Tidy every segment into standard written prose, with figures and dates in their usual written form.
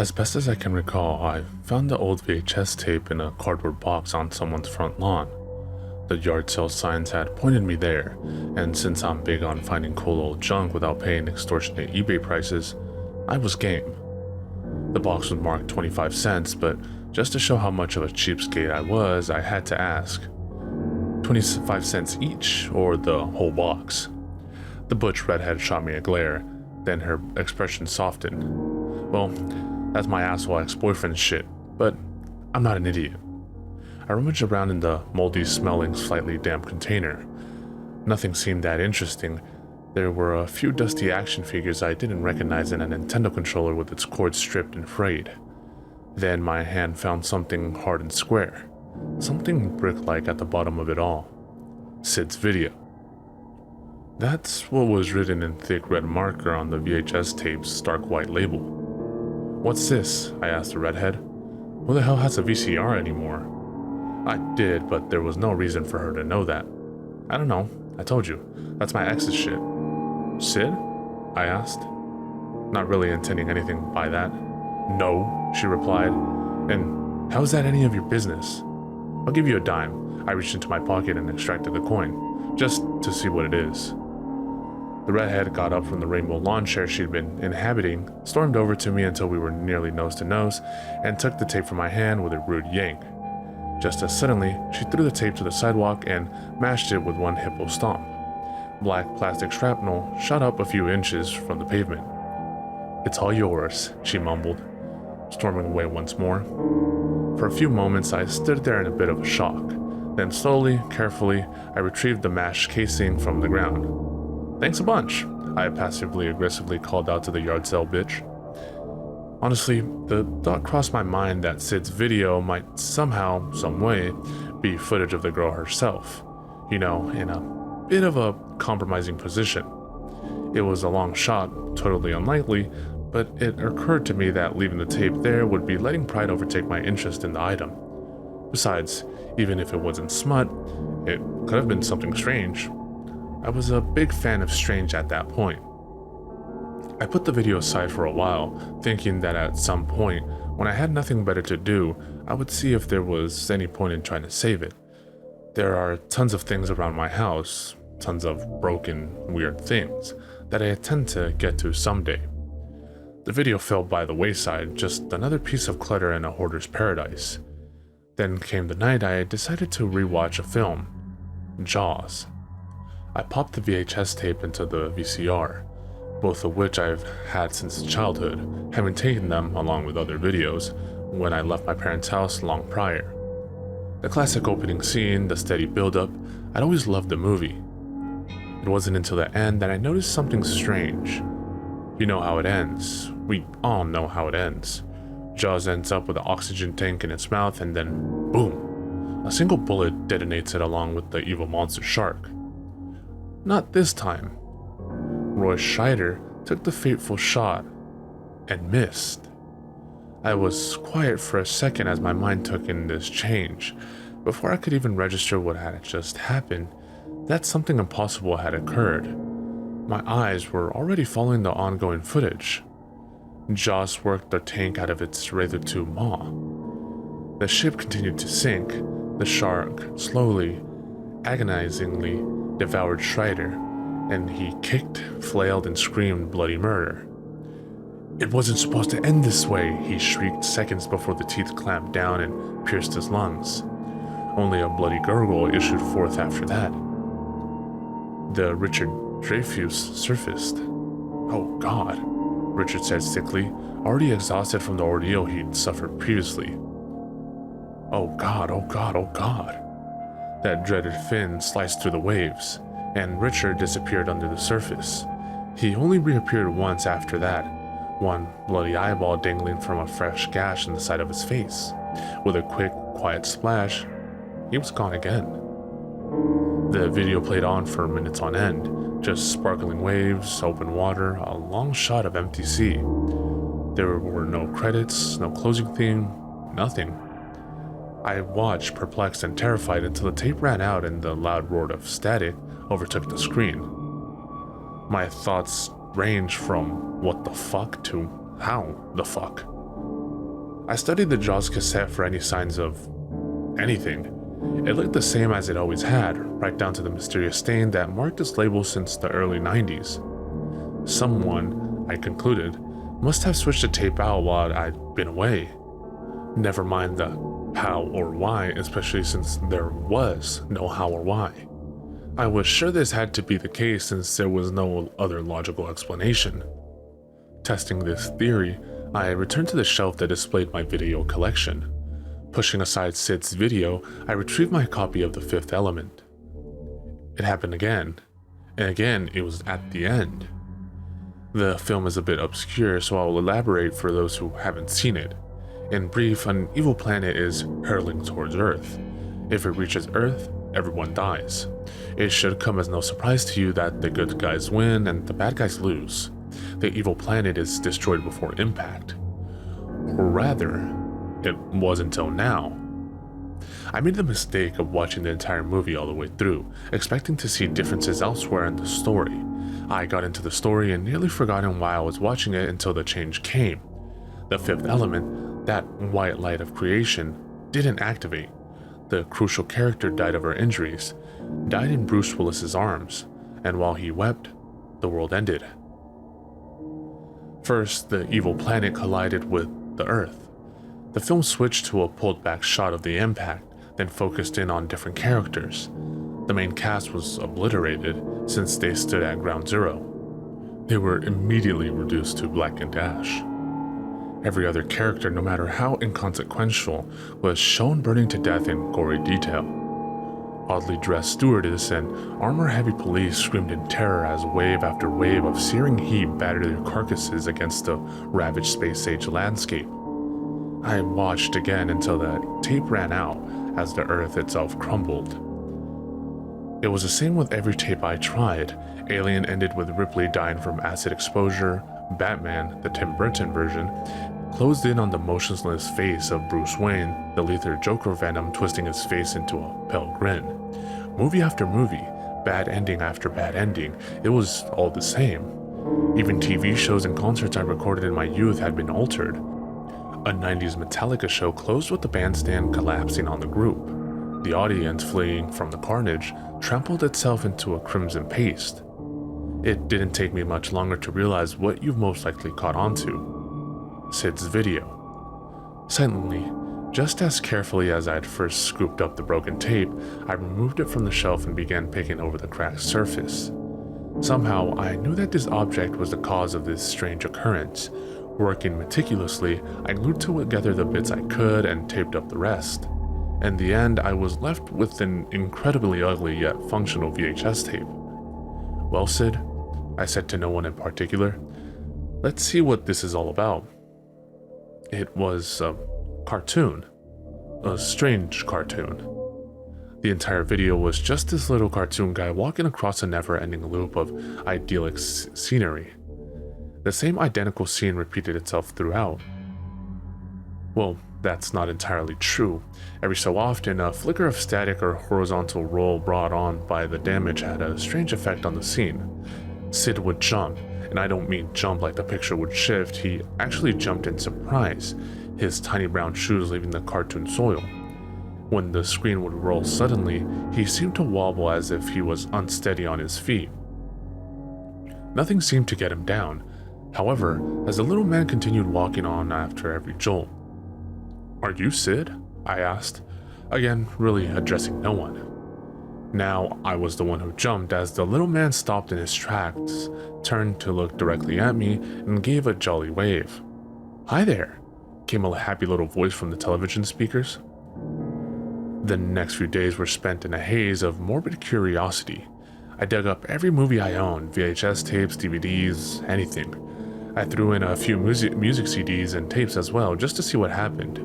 As best as I can recall, I found the old VHS tape in a cardboard box on someone's front lawn. The yard sale signs had pointed me there, and since I'm big on finding cool old junk without paying extortionate eBay prices, I was game. The box was marked 25 cents, but just to show how much of a cheapskate I was, I had to ask, 25 cents each, or the whole box? The butch redhead shot me a glare, then her expression softened. Well, that's my asshole ex-boyfriend shit, but I'm not an idiot. I rummaged around in the moldy smelling, slightly damp container. Nothing seemed that interesting. There were a few dusty action figures I didn't recognize and a Nintendo controller with its cord stripped and frayed. Then my hand found something hard and square. Something brick-like at the bottom of it all. Sid's video. That's what was written in thick red marker on the VHS tape's stark white label. "What's this?" I asked the redhead. "Who the hell has a VCR anymore?" I did, but there was no reason for her to know that. "I don't know. I told you. That's my ex's shit." "Sid?" I asked, not really intending anything by that. "No," she replied. "And how is that any of your business?" "I'll give you a dime." I reached into my pocket and extracted the coin, just to see what it is. The redhead got up from the rainbow lawn chair she'd been inhabiting, stormed over to me until we were nearly nose to nose, and took the tape from my hand with a rude yank. Just as suddenly, she threw the tape to the sidewalk and mashed it with one hippo stomp. Black plastic shrapnel shot up a few inches from the pavement. "It's all yours," she mumbled, storming away once more. For a few moments, I stood there in a bit of a shock. Then slowly, carefully, I retrieved the mashed casing from the ground. "Thanks a bunch," I passively-aggressively called out to the yard sale bitch. Honestly, the thought crossed my mind that Sid's video might somehow, some way, be footage of the girl herself. In a bit of a compromising position. It was a long shot, totally unlikely, but it occurred to me that leaving the tape there would be letting pride overtake my interest in the item. Besides, even if it wasn't smut, it could have been something strange. I was a big fan of strange at that point. I put the video aside for a while, thinking that at some point, when I had nothing better to do, I would see if there was any point in trying to save it. There are tons of things around my house, tons of broken, weird things, that I intend to get to someday. The video fell by the wayside, just another piece of clutter in a hoarder's paradise. Then came the night I decided to rewatch a film, Jaws. I popped the VHS tape into the VCR, both of which I've had since childhood, having taken them, along with other videos, when I left my parents' house long prior. The classic opening scene, the steady build-up, I'd always loved the movie. It wasn't until the end that I noticed something strange. You know how it ends. We all know how it ends. Jaws ends up with an oxygen tank in its mouth, and then, boom, a single bullet detonates it along with the evil monster shark. Not this time. Roy Scheider took the fateful shot and missed. I was quiet for a second as my mind took in this change. Before I could even register what had just happened, that something impossible had occurred. My eyes were already following the ongoing footage. Jaws worked the tank out of its rather-too maw. The ship continued to sink. The shark slowly, agonizingly devoured Schreider, and he kicked, flailed, and screamed bloody murder. "It wasn't supposed to end this way," he shrieked seconds before the teeth clamped down and pierced his lungs. Only a bloody gurgle issued forth after that. The Richard Dreyfuss surfaced. "Oh God," Richard said sickly, already exhausted from the ordeal he'd suffered previously. "Oh God, oh God, oh God." That dreaded fin sliced through the waves, and Richard disappeared under the surface. He only reappeared once after that, one bloody eyeball dangling from a fresh gash in the side of his face. With a quick, quiet splash, he was gone again. The video played on for minutes on end, just sparkling waves, open water, a long shot of empty sea. There were no credits, no closing theme, nothing. I watched, perplexed and terrified, until the tape ran out and the loud roar of static overtook the screen. My thoughts ranged from what the fuck to how the fuck. I studied the Jaws cassette for any signs of anything. It looked the same as it always had, right down to the mysterious stain that marked its label since the early 90s. Someone, I concluded, must have switched the tape out while I'd been away. Never mind the how or why, especially since there was no how or why. I was sure this had to be the case since there was no other logical explanation. Testing this theory, I returned to the shelf that displayed my video collection. Pushing aside Sid's video, I retrieved my copy of The Fifth Element. It happened again, and again it was at the end. The film is a bit obscure, so I will elaborate for those who haven't seen it. In brief, an evil planet is hurtling towards Earth. If it reaches Earth, everyone dies. It should come as no surprise to you that the good guys win and the bad guys lose. The evil planet is destroyed before impact. Or rather, it was until now. I made the mistake of watching the entire movie all the way through, expecting to see differences elsewhere in the story. I got into the story and nearly forgotten why I was watching it until the change came. The fifth element, that white light of creation, didn't activate. The crucial character died of her injuries, died in Bruce Willis's arms, and while he wept, the world ended. First, the evil planet collided with the Earth. The film switched to a pulled-back shot of the impact, then focused in on different characters. The main cast was obliterated since they stood at ground zero. They were immediately reduced to black and ash. Every other character, no matter how inconsequential, was shown burning to death in gory detail. Oddly dressed stewardess and armor-heavy police screamed in terror as wave after wave of searing heat battered their carcasses against the ravaged space-age landscape. I watched again until the tape ran out as the Earth itself crumbled. It was the same with every tape I tried. Alien ended with Ripley dying from acid exposure. Batman, the Tim Burton version, closed in on the motionless face of Bruce Wayne, the lethal Joker Venom twisting his face into a pale grin. Movie after movie, bad ending after bad ending, it was all the same. Even TV shows and concerts I recorded in my youth had been altered. A 90s Metallica show closed with the bandstand collapsing on the group. The audience, fleeing from the carnage, trampled itself into a crimson paste. It didn't take me much longer to realize what you've most likely caught onto: Sid's video. Silently, just as carefully as I'd first scooped up the broken tape, I removed it from the shelf and began picking over the cracked surface. Somehow, I knew that this object was the cause of this strange occurrence. Working meticulously, I glued together the bits I could and taped up the rest. In the end, I was left with an incredibly ugly yet functional VHS tape. "Well, Sid," I said to no one in particular, "let's see what this is all about." It was a cartoon. A strange cartoon. The entire video was just this little cartoon guy walking across a never-ending loop of idyllic scenery. The same identical scene repeated itself throughout. Well, that's not entirely true. Every so often, a flicker of static or horizontal roll brought on by the damage had a strange effect on the scene. Sid would jump, and I don't mean jump like the picture would shift, he actually jumped in surprise, his tiny brown shoes leaving the cartoon soil. When the screen would roll suddenly, he seemed to wobble as if he was unsteady on his feet. Nothing seemed to get him down. However, as the little man continued walking on after every jolt. "Are you Sid?" I asked, again really addressing no one. Now I was the one who jumped as the little man stopped in his tracks, turned to look directly at me, and gave a jolly wave. "Hi there," came a happy little voice from the television speakers. The next few days were spent in a haze of morbid curiosity. I dug up every movie I owned, VHS tapes, DVDs, anything. I threw in a few music CDs and tapes as well, just to see what happened.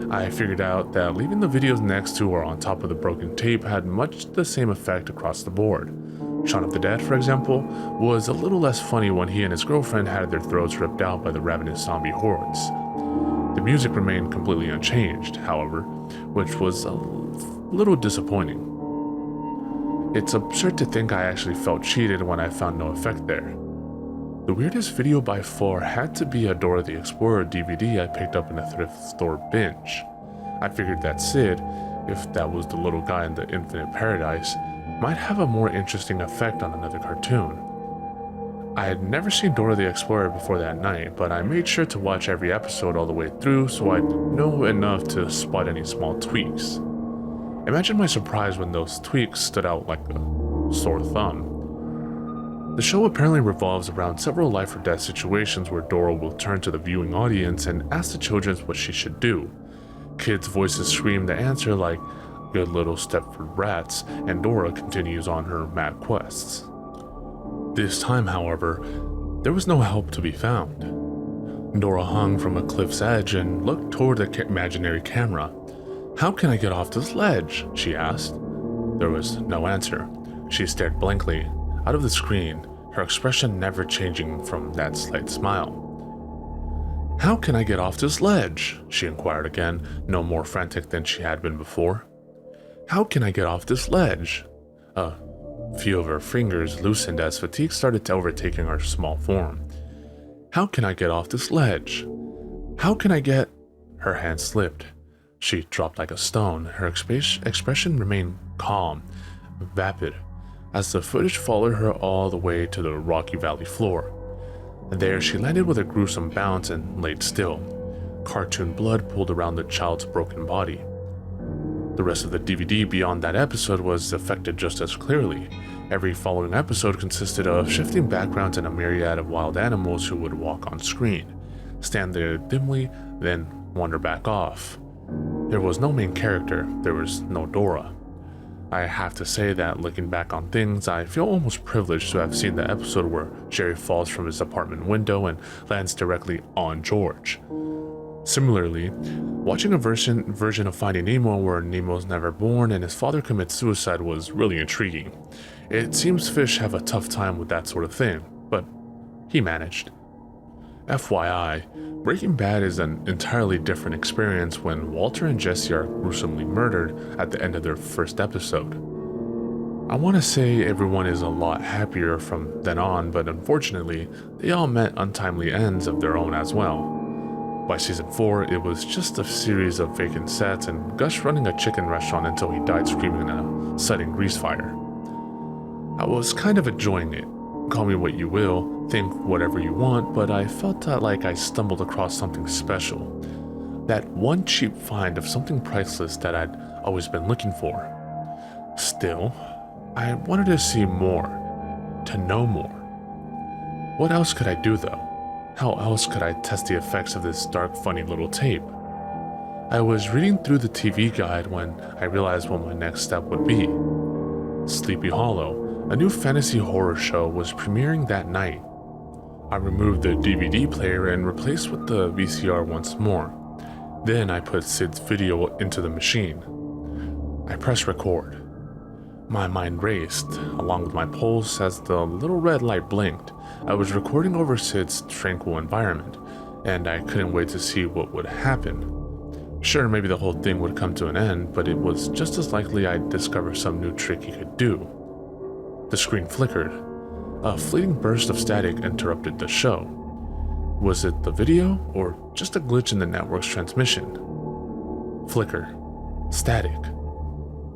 I figured out that leaving the videos next to or on top of the broken tape had much the same effect across the board. Shaun of the Dead, for example, was a little less funny when he and his girlfriend had their throats ripped out by the ravenous zombie hordes. The music remained completely unchanged, however, which was a little disappointing. It's absurd to think I actually felt cheated when I found no effect there. The weirdest video by far had to be a Dora the Explorer DVD I picked up in a thrift store binge. I figured that Sid, if that was the little guy in the Infinite Paradise, might have a more interesting effect on another cartoon. I had never seen Dora the Explorer before that night, but I made sure to watch every episode all the way through so I'd know enough to spot any small tweaks. Imagine my surprise when those tweaks stood out like a sore thumb. The show apparently revolves around several life or death situations where Dora will turn to the viewing audience and ask the children what she should do. Kids' voices scream the answer like, "Good little Stepford rats," and Dora continues on her mad quests. This time, however, there was no help to be found. Dora hung from a cliff's edge and looked toward the imaginary camera. "How can I get off this ledge?" she asked. There was no answer. She stared blankly out of the screen, her expression never changing from that slight smile. "How can I get off this ledge?" she inquired again, no more frantic than she had been before. "How can I get off this ledge?" A few of her fingers loosened as fatigue started overtaking her small form. "How can I get off this ledge? How can I get—" Her hand slipped. She dropped like a stone. Her expression remained calm, vapid, as the footage followed her all the way to the rocky valley floor. There she landed with a gruesome bounce and laid still. Cartoon blood pooled around the child's broken body. The rest of the DVD beyond that episode was affected just as clearly. Every following episode consisted of shifting backgrounds and a myriad of wild animals who would walk on screen, stand there dimly, then wander back off. There was no main character, there was no Dora. I have to say that looking back on things, I feel almost privileged to have seen the episode where Jerry falls from his apartment window and lands directly on George. Similarly, watching a version of Finding Nemo where Nemo's never born and his father commits suicide was really intriguing. It seems fish have a tough time with that sort of thing, but he managed. FYI, Breaking Bad is an entirely different experience when Walter and Jesse are gruesomely murdered at the end of their first episode. I want to say everyone is a lot happier from then on, but unfortunately, they all met untimely ends of their own as well. By season 4, it was just a series of vacant sets and Gus running a chicken restaurant until he died screaming in a sudden grease fire. I was kind of enjoying it. Call me what you will, think whatever you want, but I felt like I stumbled across something special. That one cheap find of something priceless that I'd always been looking for. Still, I wanted to see more, to know more. What else could I do though? How else could I test the effects of this dark, funny little tape? I was reading through the TV guide when I realized what my next step would be. Sleepy Hollow, a new fantasy horror show, was premiering that night. I removed the DVD player and replaced with the VCR once more. Then I put Sid's video into the machine. I pressed record. My mind raced, along with my pulse, as the little red light blinked. I was recording over Sid's tranquil environment, and I couldn't wait to see what would happen. Sure, maybe the whole thing would come to an end, but it was just as likely I'd discover some new trick he could do. The screen flickered. A fleeting burst of static interrupted the show. Was it the video, or just a glitch in the network's transmission? Flicker. Static.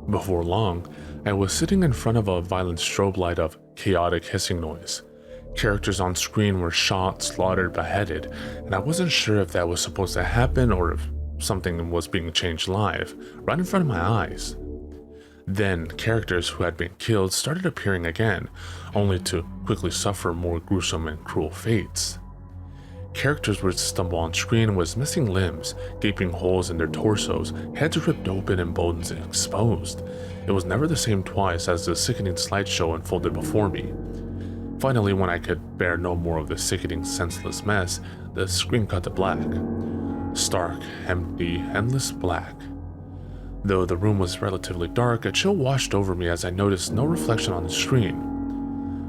Before long, I was sitting in front of a violent strobe light of chaotic hissing noise. Characters on screen were shot, slaughtered, beheaded, and I wasn't sure if that was supposed to happen or if something was being changed live, right in front of my eyes. Then, characters who had been killed started appearing again, only to quickly suffer more gruesome and cruel fates. Characters would stumble on screen with missing limbs, gaping holes in their torsos, heads ripped open and bones exposed. It was never the same twice as the sickening slideshow unfolded before me. Finally, when I could bear no more of the sickening, senseless mess, the screen cut to black. Stark, empty, endless black. Though the room was relatively dark, a chill washed over me as I noticed no reflection on the screen.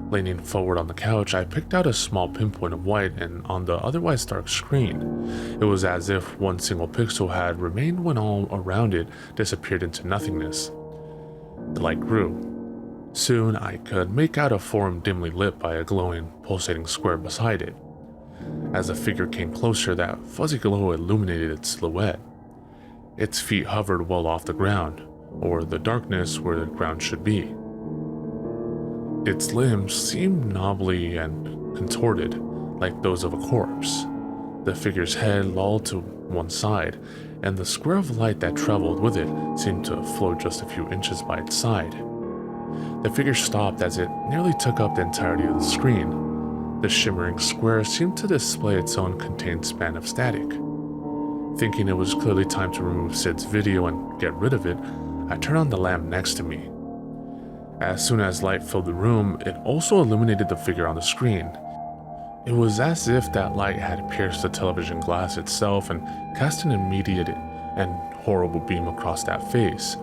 Leaning forward on the couch, I picked out a small pinpoint of white, and on the otherwise dark screen, it was as if one single pixel had remained when all around it disappeared into nothingness. The light grew. Soon I could make out a form dimly lit by a glowing, pulsating square beside it. As the figure came closer, that fuzzy glow illuminated its silhouette. Its feet hovered well off the ground, or the darkness where the ground should be. Its limbs seemed knobbly and contorted, like those of a corpse. The figure's head lolled to one side, and the square of light that traveled with it seemed to float just a few inches by its side. The figure stopped as it nearly took up the entirety of the screen. The shimmering square seemed to display its own contained span of static. Thinking it was clearly time to remove Sid's video and get rid of it, I turned on the lamp next to me. As soon as light filled the room, it also illuminated the figure on the screen. It was as if that light had pierced the television glass itself and cast an immediate and horrible beam across that face.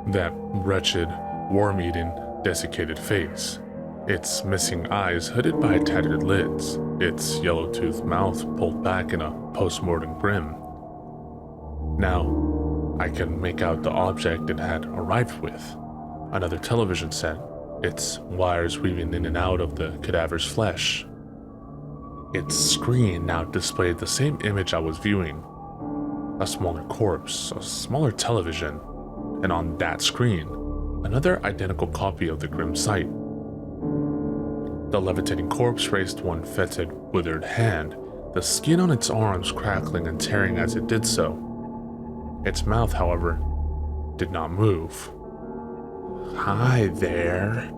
That wretched, worm-eaten, desiccated face. Its missing eyes hooded by tattered lids, its yellow-toothed mouth pulled back in a post-mortem grin. Now, I can make out the object it had arrived with. Another television set, its wires weaving in and out of the cadaver's flesh. Its screen now displayed the same image I was viewing. A smaller corpse, a smaller television, and on that screen, another identical copy of the grim sight. The levitating corpse raised one fetid, withered hand, the skin on its arms crackling and tearing as it did so. Its mouth, however, did not move. "Hi there."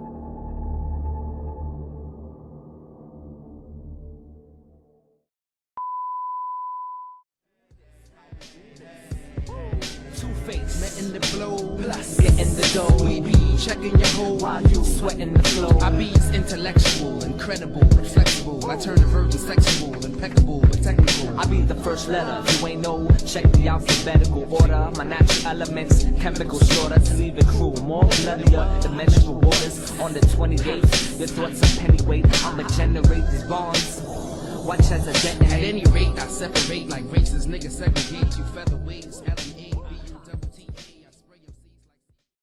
Met in the blow, plus getting the dough. We be checking your hoe while you sweating the flow. I be intellectual, incredible, flexible. I turn the virgin sexual, impeccable, but technical. I be the first letter. If you ain't know, check the alphabetical order. My natural elements, chemical shorter to leave it cruel. More bloodier, the menstrual waters on the 28th. Your thoughts are pennyweight. I'ma generate these bonds. Watch as I detonate. At any rate, I separate like racist niggas segregate you featherweights.